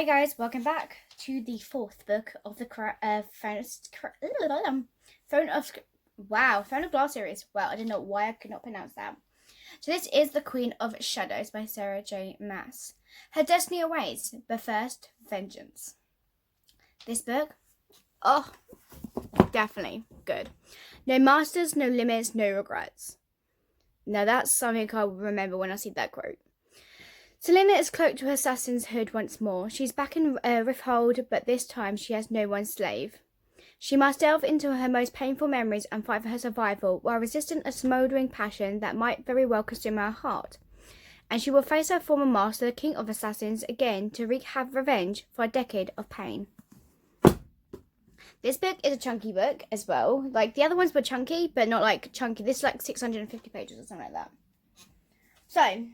Hey guys, welcome back to the fourth book of the Throne of Glass series. Wow, I didn't know why I could not pronounce that. So this is The Queen of Shadows by Sarah J. Maas. Her destiny awaits, but first, vengeance. This book, oh, definitely good. No masters, no limits, no regrets. Now that's something I'll remember when I see that quote. Selena is cloaked to her assassin's hood once more. She's back in Rifthold, but this time she has no one slave. She must delve into her most painful memories and fight for her survival while resisting a smouldering passion that might very well consume her heart. And she will face her former master, the King of Assassins, again to have revenge for a decade of pain. This book is a chunky book as well. Like, the other ones were chunky, but not like chunky. This is like 650 pages or something like that. So,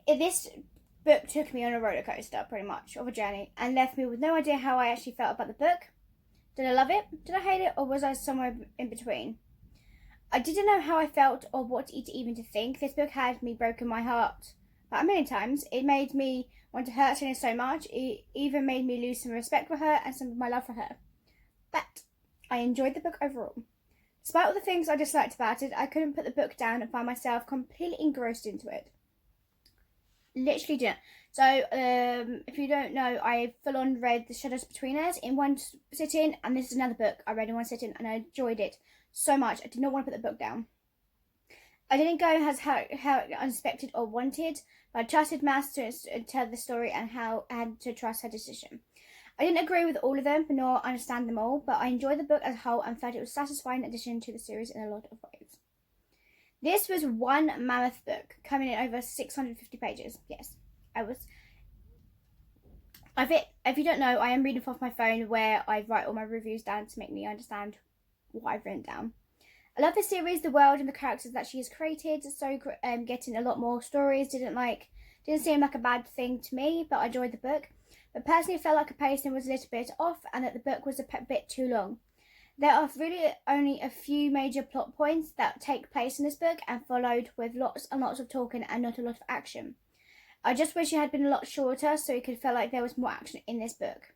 this book took me on a roller coaster, pretty much, of a journey, and left me with no idea how I actually felt about the book. Did I love it? Did I hate it? Or was I somewhere in between? I didn't know how I felt or what even to think. This book had me broken my heart about a million times. It made me want to hurt Selena so much. It even made me lose some respect for her and some of my love for her. But I enjoyed the book overall. Despite all the things I disliked about it, I couldn't put the book down and find myself completely engrossed into it. Literally didn't. So, if you don't know, I full on read The Shadows Between Us in one sitting, and this is another book I read in one sitting, and I enjoyed it so much. I did not want to put the book down. I didn't go as how unexpected or wanted, but I trusted Maas to tell the story and how I had to trust her decision. I didn't agree with all of them, nor understand them all, but I enjoyed the book as a whole and felt it was a satisfying addition to the series in a lot of ways. This was one mammoth book, coming in over 650 pages. Yes, if you don't know, I am reading off my phone where I write all my reviews down to make me understand what I've written down. I love the series, the world, and the characters that she has created. So getting a lot more stories didn't seem like a bad thing to me, but I enjoyed the book. But personally, felt like the pacing was a little bit off, and that the book was a bit too long. There are really only a few major plot points that take place in this book and followed with lots and lots of talking and not a lot of action. I just wish it had been a lot shorter so it could feel like there was more action in this book.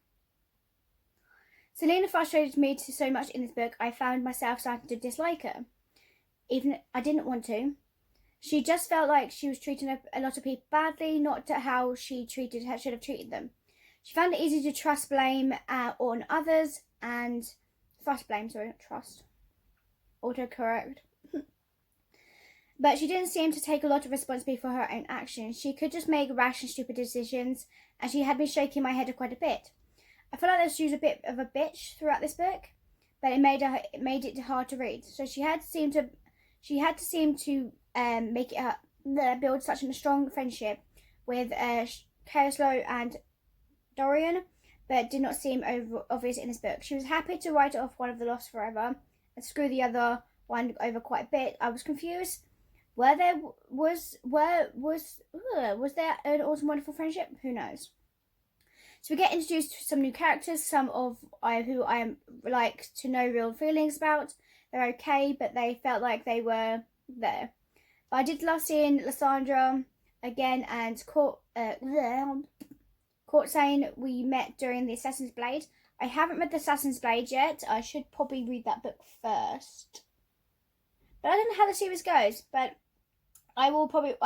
Selena frustrated me so much in this book I found myself starting to dislike her. Even I didn't want to. She just felt like she was treating a lot of people badly, not how she should have treated them. She found it easy to trust blame on others and... trust. Autocorrect. But she didn't seem to take a lot of responsibility for her own actions. She could just make rash and stupid decisions, and she had me shaking my head quite a bit. I felt like she was a bit of a bitch throughout this book, but it made it hard to read. So she had to seem to make it build such a strong friendship with Kaoslo and Dorian, but it did not seem obvious in this book. She was happy to write off one of the lost forever and screw the other one over quite a bit. I was confused. Was there an awesome, wonderful friendship? Who knows? So we get introduced to some new characters, some of who I am like to no real feelings about. They're okay, but they felt like they were there. But I did love seeing Lysandra again and Courtsane we met during the Assassin's Blade. I haven't read the Assassin's Blade yet. I should probably read that book first. But I don't know how the series goes. But I will put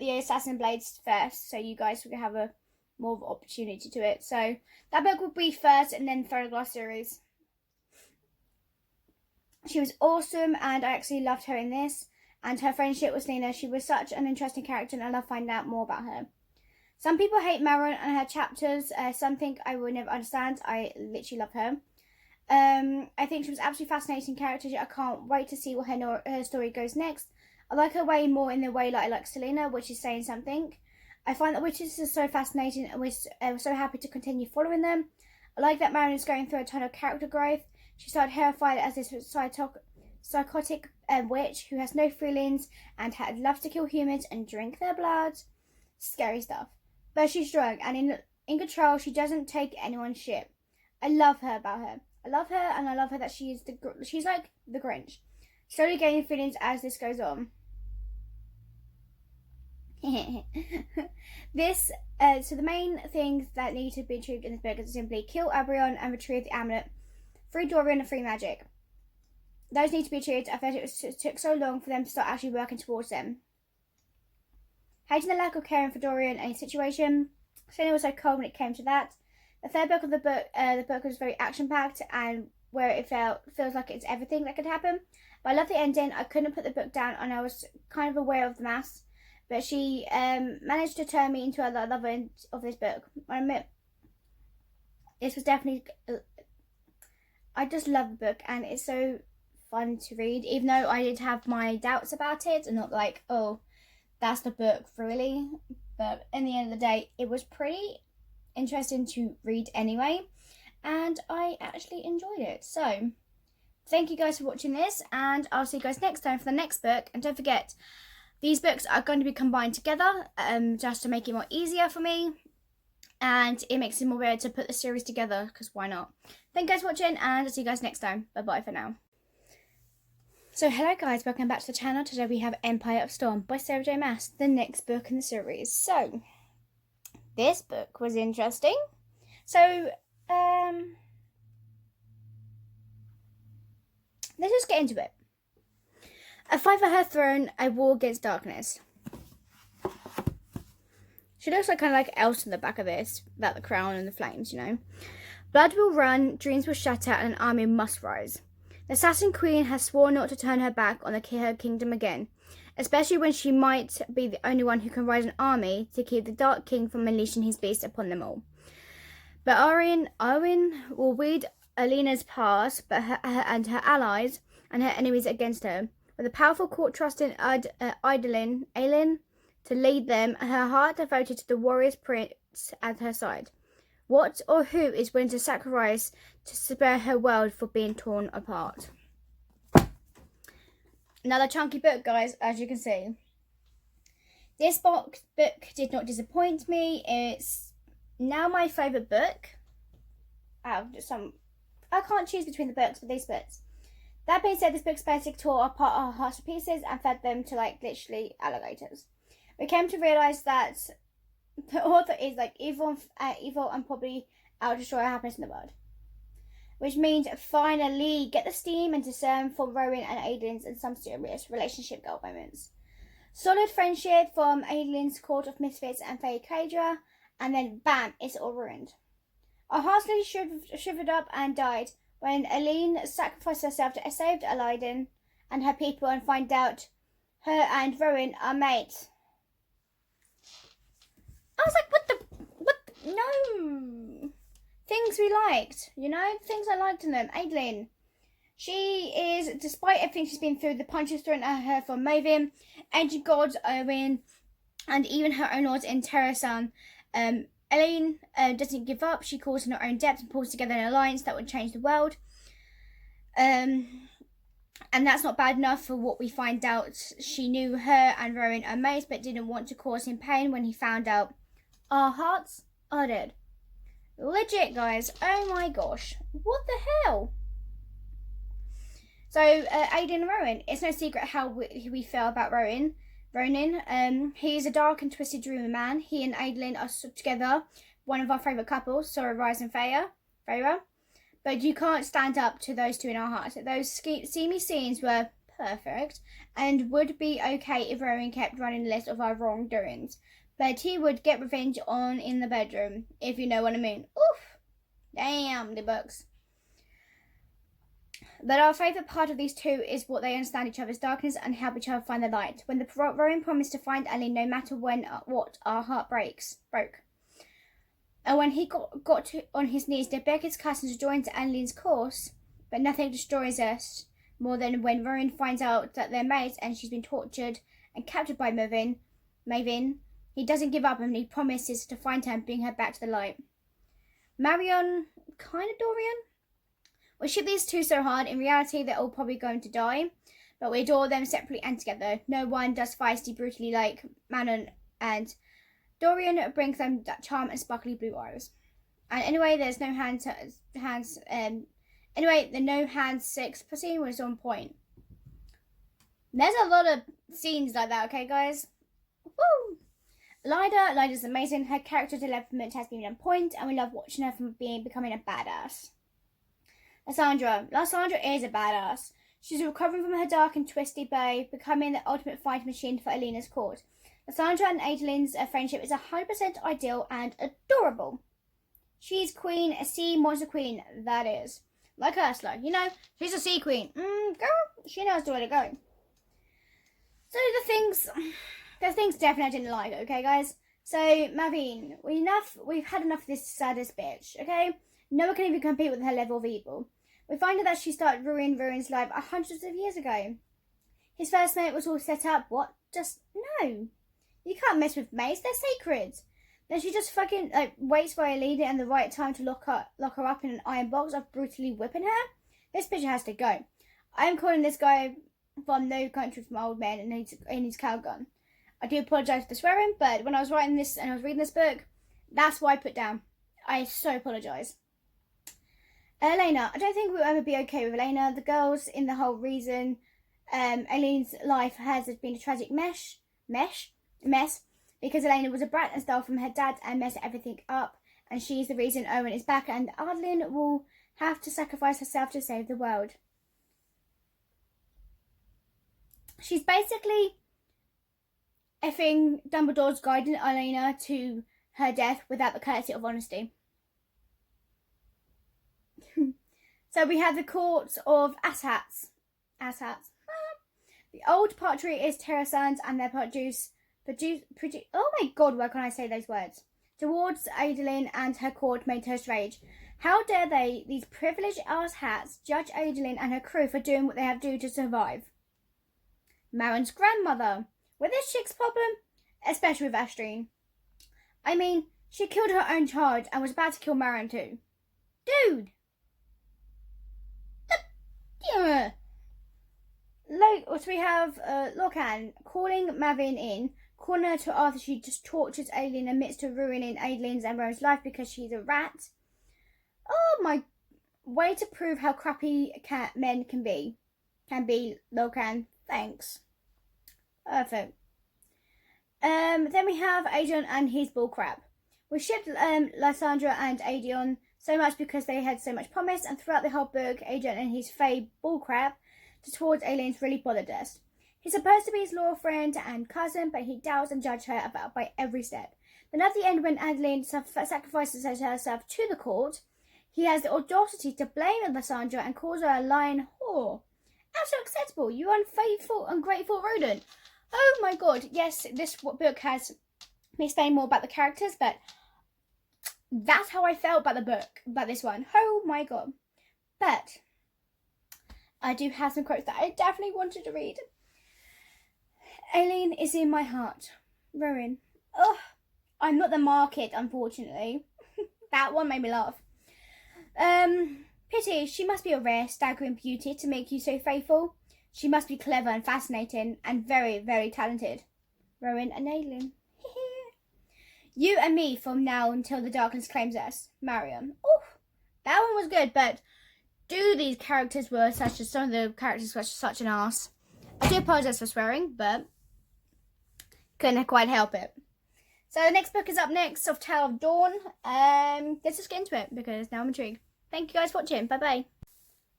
the Assassin's Blades first, so you guys will have a more of an opportunity to it. So that book will be first, and then Throne of Glass series. She was awesome, and I actually loved her in this. And her friendship with Selena, she was such an interesting character, and I love finding out more about her. Some people hate Maron and her chapters. Something I will never understand. I literally love her. I think she was absolutely fascinating character. I can't wait to see what her story goes next. I like her way more in the way like I like Selena, which is saying something. I find that witches are so fascinating, and we're so happy to continue following them. I like that Maron is going through a ton of character growth. She started horrified as this psychotic witch who has no feelings and loves to kill humans and drink their blood. Scary stuff. But she's strong and in control. She doesn't take anyone's shit. I love her about her. I love her, and I love her that she's like the Grinch, slowly gaining feelings as this goes on. This, so the main things that need to be achieved in this book is simply kill Abrion and retrieve the amulet, free Dorian and free magic. Those need to be achieved. I felt it took so long for them to start actually working towards them. Hating the lack of caring for Dorian and his situation, Selena was so cold when it came to that. The third book of the book was very action-packed and where it feels like it's everything that could happen. But I love the ending. I couldn't put the book down and I was kind of aware of the Maas. But she managed to turn me into a lover of this book. I admit, this was definitely... I just love the book and it's so fun to read. Even though I did have my doubts about it and not like, oh, that's the book, really. But in the end of the day, it was pretty interesting to read anyway. And I actually enjoyed it. So, thank you guys for watching this. And I'll see you guys next time for the next book. And don't forget, these books are going to be combined together just to make it more easier for me. And it makes it more rare to put the series together, because why not? Thank you guys for watching, and I'll see you guys next time. Bye-bye for now. So hello guys, welcome back to the channel. Today we have Empire of Storm by Sarah J Maas, the next book in the series. So, this book was interesting. So, let's just get into it. A fight for her throne, a war against darkness. She looks like kind of like Elsa in the back of this, about the crown and the flames, you know. Blood will run, dreams will shatter, and an army must rise. The Assassin Queen has sworn not to turn her back on her kingdom again, especially when she might be the only one who can rise an army to keep the Dark King from unleashing his beast upon them all. But Arwen will wield Alina's past and her allies and her enemies against her. With a powerful court trusting Aelin to lead them, her heart devoted to the warrior's prince at her side. What or who is willing to sacrifice to spare her world for being torn apart? Another chunky book, guys, as you can see. This book did not disappoint me. It's now my favourite book. I can't choose between the books, but these books. That being said, this book's basically tore apart our hearts to pieces and fed them to, like, literally alligators. We came to realise that the author is like evil and probably out to destroy happiness in the world. Which means finally get the steam and discern for Rowan and Aelin's and some serious relationship goal moments. Solid friendship from Aelin's court of misfits and Faye Cadra, and then bam, it's all ruined. Our hearts literally shivered up and died when Aelin sacrificed herself to save Aladin and her people and find out her and Rowan are mates. I was like, no. Things we liked, you know? Things I liked in them. Aelin. She is, despite everything she's been through, the punches thrown at her from Maven, ancient gods, Owen, and even her own lords in Terrasan. Aelin doesn't give up. She calls in her own depth and pulls together an alliance that would change the world. And that's not bad enough for what we find out. She knew her and Rowan are mates, but didn't want to cause him pain when he found out our hearts are dead. Legit, guys. Oh my gosh. What the hell? So, Aiden and Rowan. It's no secret how we feel about Ronan. He is a dark and twisted dreamer man. He and Aelin are together, one of our favourite couples, Sora, Rise and Feyre. But you can't stand up to those two in our hearts. Those steamy scenes were perfect and would be okay if Rowan kept running the list of our wrongdoings. But he would get revenge on in the bedroom, if you know what I mean. Oof! Damn, the books. But our favourite part of these two is what they understand each other's darkness and help each other find the light. When the Rowan promised to find Ellie no matter what, our heart broke. And when he got on his knees to beg his cousin to join Anneline's course, but nothing destroys us more than when Rowan finds out that they're mates and she's been tortured and captured by Maven. He doesn't give up and he promises to find her and bring her back to the light. Marion, kind of Dorian? We ship these two so hard. In reality, they're all probably going to die, but we adore them separately and together. No one does feisty brutally like Manon and Dorian brings them that charm and sparkly blue eyes. And anyway, there's no the no hands sex scene was on point. There's a lot of scenes like that, okay, guys? Woo! Lyda's amazing. Her character development has been on point, and we love watching her from becoming a badass. Lysandra is a badass. She's recovering from her dark and twisty bay, becoming the ultimate fighting machine for Elena's court. Lysandra and Adeline's friendship is 100% ideal and adorable. She's queen, a sea monster queen, that is. Like Ursula, she's a sea queen. Girl, she knows the way to go. So there's things definitely I didn't like, okay, guys? So, Mavine, we've had enough of this saddest bitch, okay? No one can even compete with her level of evil. We find out that she started ruining Rowan's life hundreds of years ago. His first mate was all set up. What? Just, no. You can't mess with mates, they're sacred. Then she just fucking waits for a leader and the right time to lock her up in an iron box of brutally whipping her. This bitch has to go. I am calling this guy from No Country for Old Men and his cow gun. I do apologise for the swearing, but when I was writing this and I was reading this book, that's what I put down. I so apologise. Elena, I don't think we'll ever be okay with Elena. The girls in the whole reason Elena's life has been a tragic mess because Elena was a brat and stole from her dad and messed everything up, and she's the reason Owen is back, and Adeline will have to sacrifice herself to save the world. She's basically effing Dumbledore's guiding Elena to her death without the courtesy of honesty. So we have the court of asshats. The old Partry is Terrasans and their produce. Oh my god, why can't I say those words? Towards Adeline and her court made her rage. How dare they, these privileged ass hats, judge Adeline and her crew for doing what they have to do to survive? Maren's grandmother. With this chick's problem, especially with Astrid. I mean, she killed her own child and was about to kill Maren too. Dude! Yeah. So we have Lorcan calling Mavin in, calling her to Arthur. She just tortures Adeline amidst to ruining Adeline's and Rowan's life because she's a rat. Oh my, way to prove how crappy men can be. Lorcan. Thanks. Perfect. Then we have Adion and his bullcrap. We shipped Lysandra and Adion so much because they had so much promise, and throughout the whole book, Adion and his fey bullcrap towards aliens really bothered us. He's supposed to be his loyal friend and cousin, but he doubts and judges her about by every step. Then at the end, when Adeline sacrifices herself to the court, he has the audacity to blame Lysandra and calls her a lying whore. Absolutely acceptable. You unfaithful, ungrateful rodent. Oh my god, yes, this book has me explain more about the characters, but that's how I felt about the book, about this one. Oh my god. But I do have some quotes that I definitely wanted to read. Aileen is in my heart. Rowan. Ugh. I'm not the market, unfortunately. That one made me laugh. Pity, she must be a rare, staggering beauty to make you so faithful. She must be clever and fascinating and very, very talented. Rowan and Aileen. You and me from now until the darkness claims us. Marion. Oh, that one was good, but some of the characters were such an arse. I do apologise for swearing, but couldn't quite help it. So the next book is up next, of Tale of Dawn. Let's just get into it because now I'm intrigued. Thank you guys for watching. Bye bye.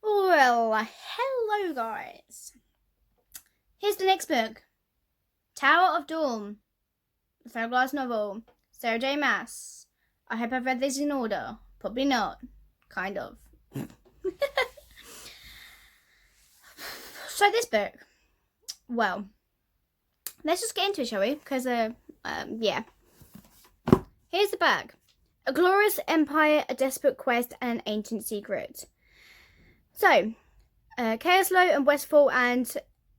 Well, hello guys. Here's the next book. Tower of Dawn. The third glass novel. Sarah J. Maas. I hope I've read this in order. Probably not. Kind of. So this book. Well, let's just get into it, shall we? Because, yeah. Here's the bag. A glorious empire, a desperate quest, and an ancient secret. So, Chaoslo and Westfall and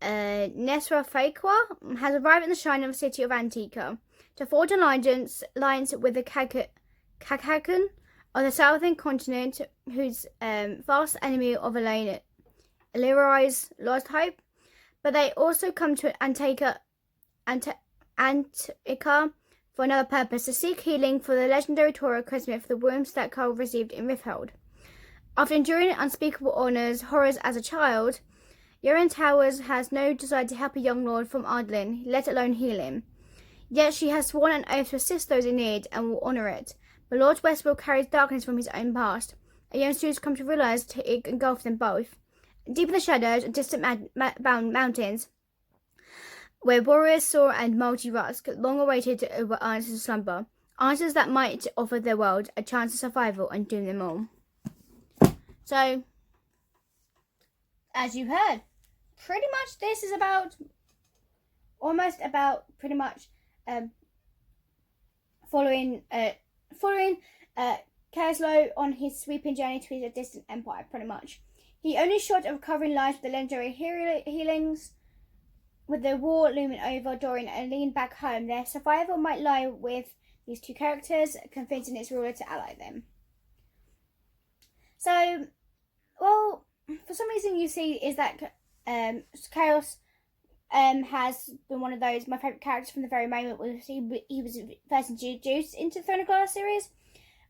Nesra Fakwa has arrived in the shrine of the city of Antica to forge an alliance with the Kakakan of the southern continent, whose vast enemy of Illyri's lost hope. But they also come to Antica for another purpose, to seek healing for the legendary Torah Christmas for the wounds that Carl received in Rifthold. After enduring unspeakable horrors as a child, Yoren Towers has no desire to help a young lord from Ardlin, let alone heal him. Yet she has sworn an oath to assist those in need and will honour it. But Lord Westfield carries darkness from his own past. A young student comes to realise it engulfs them both. Deep in the shadows and distant mountains, where warriors soar and multi-rusk, long awaited were answers to slumber. Answers that might offer their world a chance of survival and doom them all. So, as you heard, pretty much this is about, almost about pretty much following Caslow on his sweeping journey to his distant empire, pretty much. He only shot at recovering lives with the legendary healings. With the war looming over Dorian and leaned back home, their survival might lie with these two characters, convincing its ruler to ally them. So, well, for some reason you see is that Chaos has been one of those, my favourite characters from the very moment he was first introduced into the Throne of Glass series.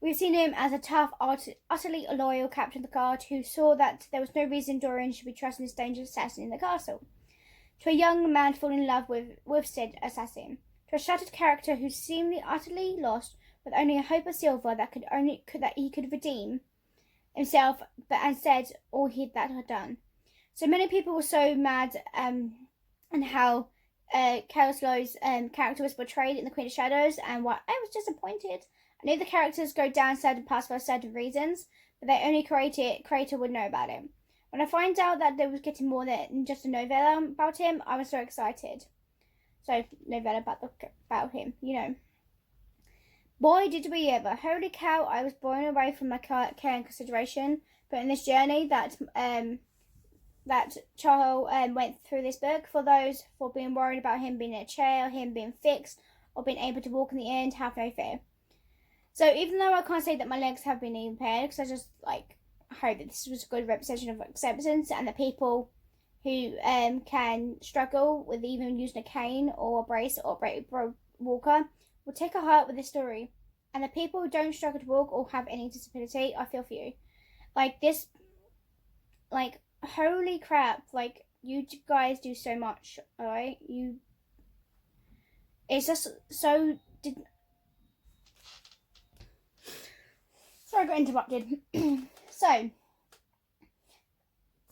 We've seen him as a tough, utterly loyal captain of the guard who saw that there was no reason Dorian should be trusting this dangerous assassin in the castle. To a young man falling in love with said assassin. To a shattered character who seemed utterly lost, with only a hope of silver that he could redeem himself, but instead all that had done. So many people were so mad and how Kaoslow's character was portrayed in The Queen of Shadows, and what I was disappointed. I knew the characters go down certain paths for certain reasons, but the only creator would know about it. When I find out that they was getting more than just a novella about him, I was so excited. So, novella about him, you know. Boy, did we ever. Holy cow, I was blown away from my care and consideration. But in this journey that Charles went through this book, for being worried about him being in a chair, him being fixed, or being able to walk in the end, have no fear. So even though I can't say that my legs have been impaired, because I just hope that this was a good representation of acceptance, and the people who can struggle with even using a cane or a brace or a walker will take a heart with this story. And the people who don't struggle to walk or have any disability, I feel for you. Holy crap, you guys do so much, alright? It's just so... Sorry, I got interrupted. So,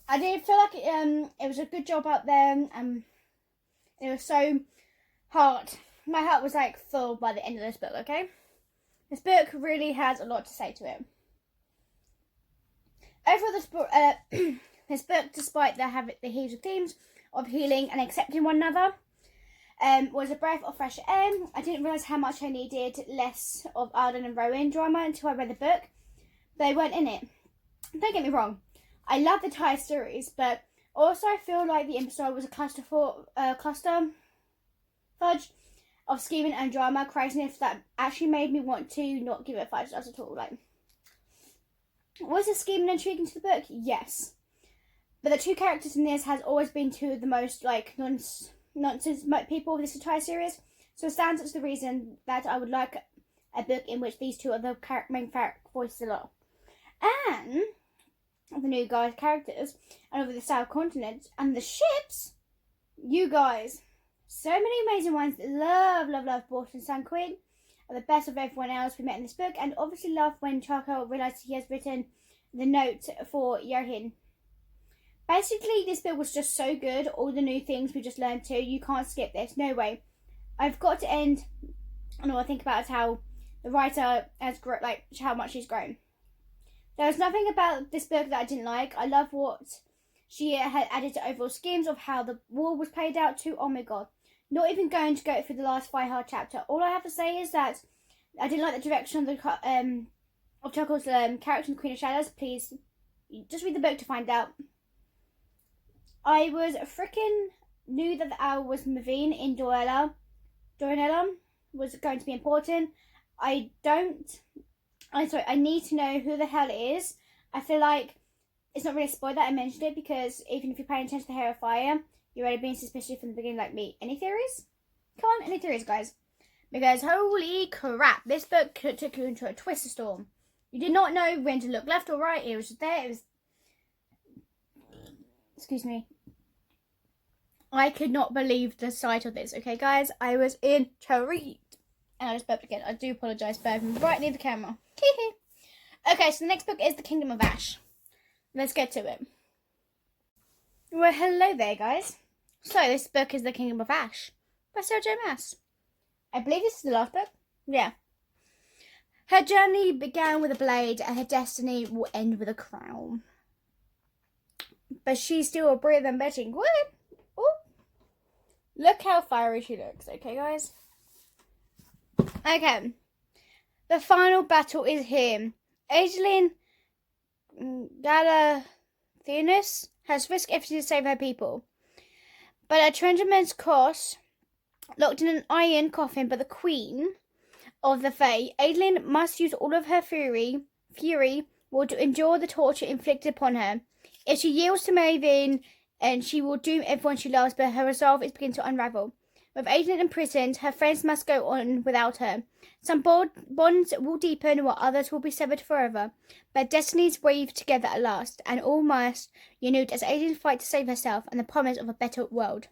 I did feel like it was a good job out there. It was so hard. My heart was full by the end of this book, okay? This book really has a lot to say to it. Overall, this book, despite the heaps of themes of healing and accepting one another, was a breath of fresh air. I didn't realise how much I needed less of Arden and Rowan drama until I read the book. They weren't in it. Don't get me wrong, I love the entire series, but also I feel like the episode was a cluster fudge of scheming and drama craziness that actually made me want to not give it 5 stars at all. Was it scheming and intriguing to the book? Yes. But the two characters in this has always been two of the most nonsense people of this entire series, so it stands as the reason that I would like a book in which these two are the main voices a lot. And the new guys characters, and over the South Continent, and the ships, you guys, so many amazing ones that love Bort and Sand Queen, are the best of everyone else we met in this book, and obviously love when Charcoal realised he has written the note for Yohin. Basically, this book was just so good. All the new things we just learned too. You can't skip this. No way. I've got to end. And all I think about is how the writer has grown, how much she's grown. There was nothing about this book that I didn't like. I love what she had added to overall schemes of how the war was played out to. Oh my god. Not even going to go through the last Firehard chapter. All I have to say is that I didn't like the direction of Chuckle's character in The Queen of Shadows. Please, just read the book to find out. I was knew that the owl was Mavine in Dorinella was going to be important. I need to know who the hell it is. I feel like it's not really a spoiler that I mentioned it, because even if you're paying attention to the Hair of Fire, you're already being suspicious from the beginning like me. Any theories? Come on, any theories, guys? Because holy crap, this book took you into a twisted storm. You did not know when to look left or right. It was just there. It was... Excuse me. I could not believe the sight of this. Okay, guys, I was intrigued. And I just burped again. I do apologise, burping right near the camera. Okay, so the next book is The Kingdom of Ash. Let's get to it. Well, hello there, guys. So, this book is The Kingdom of Ash by Sarah J. Maas. I believe this is the last book. Yeah. Her journey began with a blade, and her destiny will end with a crown. But she's still a brave and betting queen. Ooh. Look how fiery she looks, okay, guys? Okay. The final battle is here. Aeglin Galathenus has risked everything to save her people. But at tremendous cost, locked in an iron coffin by the Queen of the Fae, Aeglin must use all of her fury will to endure the torture inflicted upon her. If she yields to Maven, and she will doom everyone she loves, but her resolve is beginning to unravel. With Aeglin imprisoned, her friends must go on without her. Some bonds will deepen, while others will be severed forever. But destinies weave together at last, and all must unite as Aeglin fights to save herself and the promise of a better world.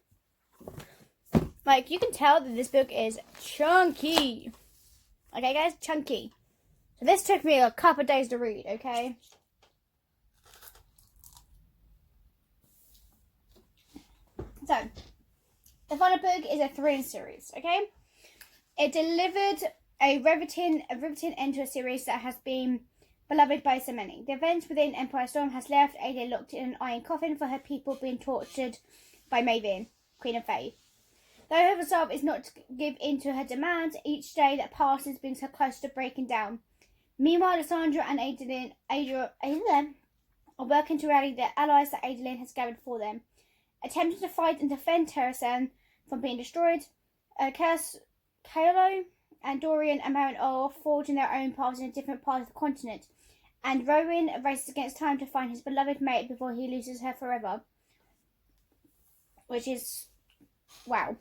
Like, you can tell that this book is chunky. Okay, guys? Chunky. So this took me a couple of days to read, okay? So, the final book is a 3 series, okay? It delivered a riveting end to a series that has been beloved by so many. The events within Empire Storm has left Aeglin locked in an iron coffin for her people being tortured by Maven, Queen of Fae. Though her resolve is not to give in to her demands, each day that passes brings her closer to breaking down. Meanwhile, Lysandra and Aeglin are working to rally the allies that Aeglin has gathered for them. Attempting to fight and defend Terrasen from being destroyed, Kaolo and Dorian and Marin are forging their own paths in a different part of the continent, and Rowan races against time to find his beloved mate before he loses her forever. Which is, wow.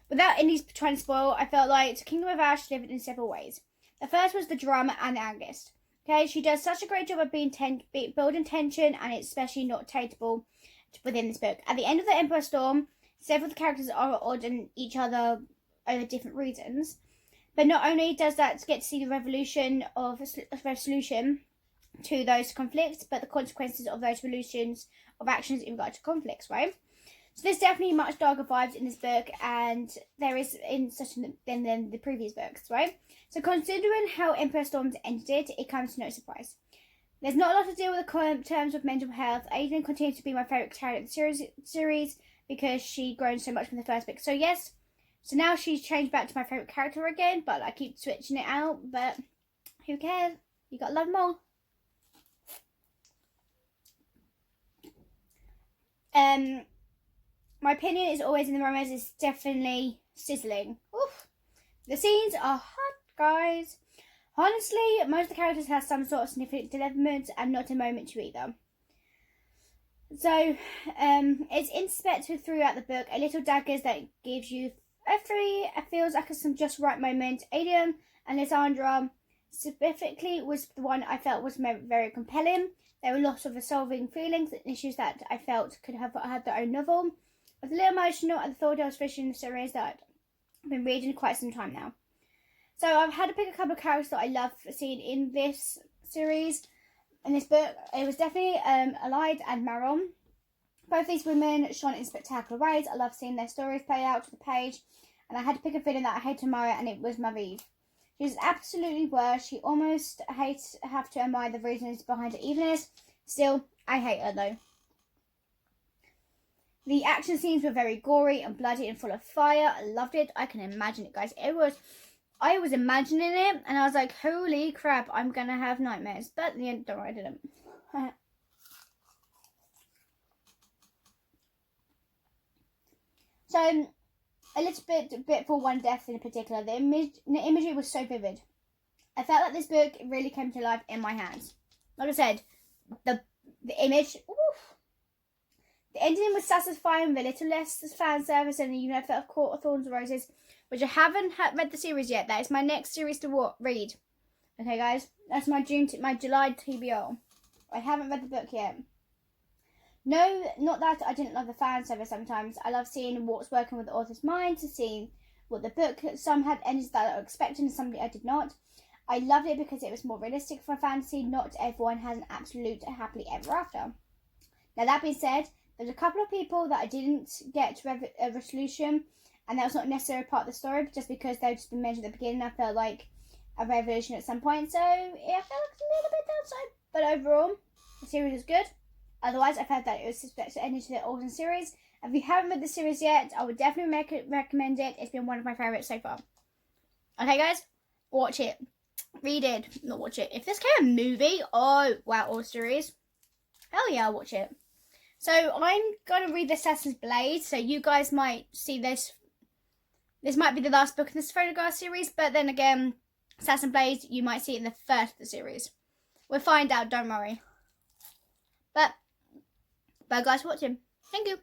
Without any trying to spoil, I felt like Kingdom of Ash delivered in several ways. The first was the drama and the angst. Okay, she does such a great job of building tension, and it's especially not tateable within this book. At the end of the Emperor Storm, several of the characters are at odds in each other over different reasons. But not only does that get to see the resolution to those conflicts, but the consequences of those resolutions of actions in regard to conflicts, right? So there's definitely much darker vibes in this book, and there is in than the previous books, right? So considering how Emperor Storm ended, it comes to no surprise. There's not a lot to deal with in terms of mental health. Aeglin continues to be my favourite character in the series because she's grown so much from the first book. So yes, so now she's changed back to my favourite character again, but I keep switching it out, but who cares? You gotta love them all. My opinion is always in the romance is definitely sizzling. Oof. The scenes are hot, guys. Honestly, most of the characters have some sort of significant development and not a moment to either. So, it's interspersed throughout the book, a little daggers that gives you it feels like some just right moment. Aeglin and Lysandra specifically was the one I felt was very compelling. There were lots of resolving feelings and issues that I felt could have had their own novel. I was a little emotional at the thought I was finishing the series that I've been reading quite some time now. So I've had to pick a couple of characters that I love seeing in this series. In this book, it was definitely Alide and Maron. Both these women shone in spectacular ways. I love seeing their stories play out to the page. And I had to pick a villain that I hate to admire, and it was Marie. She was absolutely worse. She almost have to admire the reasons behind her evilness. Still, I hate her though. The action scenes were very gory and bloody and full of fire. I loved it. I can imagine it, guys. I was imagining it, and I was like, holy crap, I'm going to have nightmares. But in the end, don't worry, I didn't. So, a little bit for one death in particular. The imagery was so vivid. I felt like this book really came to life in my hands. Like I said, the image, oof. The ending was satisfying with a little less fan service and the universe of Court of Thorns and Roses, which I haven't read the series yet. That is my next series to read. Okay, guys, that's my July TBR. I haven't read the book yet. No, not that I didn't love the fan service sometimes. I love seeing what's working with the author's mind, to see what the book, some had endings that I was expecting and some I did not. I loved it because it was more realistic for fantasy. Not everyone has an absolute happily ever after. Now, that being said, there's a couple of people that I didn't get a resolution, and that was not necessarily part of the story, just because they've just been mentioned at the beginning. I felt like a resolution at some point, so yeah, I felt like it's a little bit downside. But overall, the series is good. Otherwise, I felt that it was suspect to end into the autumn series. If you haven't read the series yet, I would definitely recommend it. It's been one of my favourites so far. Okay, guys, watch it. Read it. Not watch it. If this came a movie, oh, wow, or series, hell yeah, I'll watch it. So I'm going to read the Assassin's Blade, so you guys might see this. This might be the last book in this photograph series, but then again, Assassin's Blade, you might see it in the first of the series. We'll find out, don't worry. But guys, watch him. Thank you.